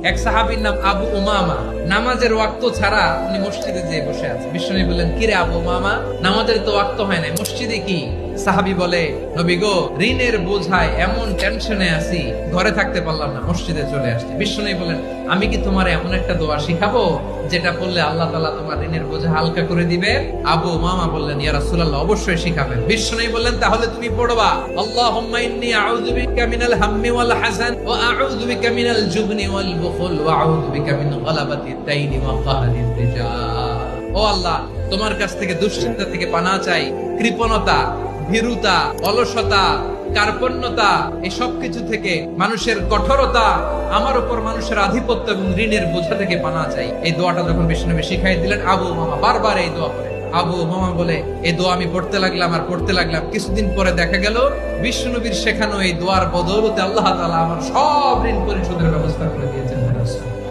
এক সাহাবীর নাম আবু উমামা, নামাজের ওয়াক্ত ছাড়া উনি মসজিদে যেয়ে বসে আছে। বিশ্বনবী বললেন, কিরে আবু উমামা, নামাজের তো ওয়াক্ত হয় না, মসজিদে কি? সাহাবী বলে, নবী গো, ঋণের বোঝায় এমন টেনশনে আছি, ঘরে থাকতে পারলাম না, মসজিদে চলে আসছি। বিশ্বনবী বলেন, আমি কি তোমার এমন একটা দোয়া শিখাবো যেটা পড়লে আল্লাহ তাআলা তোমার ঋণের বোঝা হালকা করে দিবে? আবু উমামা বললেন, ইয়া রাসূলুল্লাহ, অবশ্যই শিখাবেন। বিশ্বনবী বললেন, তাহলে তুমি পড়বা, আল্লাহুম্মা ইন্নী আউযু বিকা মিনাল হাম্মি ওয়াল হাযান ওয়া আউযু বিকা মিনাল জুবনি ওয়াল বুখল ওয়া আউযু বিকা মিন গালাবাতিদ দাইনি ওয়া কাহরির রিজাল। ও আল্লাহ, তোমার কাছ থেকে দুশ্চিন্তা থেকে পানাহ চাই, কৃপণতা, ভীরুতা, অলসতা, কার্পণ্যতা, এই সব কিছু থেকে, মানুষের কঠোরতা, আমার উপর মানুষের আধিপত্য এবং ঋণের বোঝা থেকে পানাহ চাই। এই দোয়াটা যখন বিশ্বনবী শিখাই দিলেন, আবু উমামা বারবার এই দোয়া পড়ে। আবু উমামা বলে, এই দোয়া আমি পড়তে লাগলাম। কিছুদিন পরে দেখা গেল বিশ্বনবীর শেখানো এই দোয়ার বদৌলতে আল্লাহ তাআলা আমার সব ঋণ পরিশোধের ব্যবস্থা করে দিয়েছে।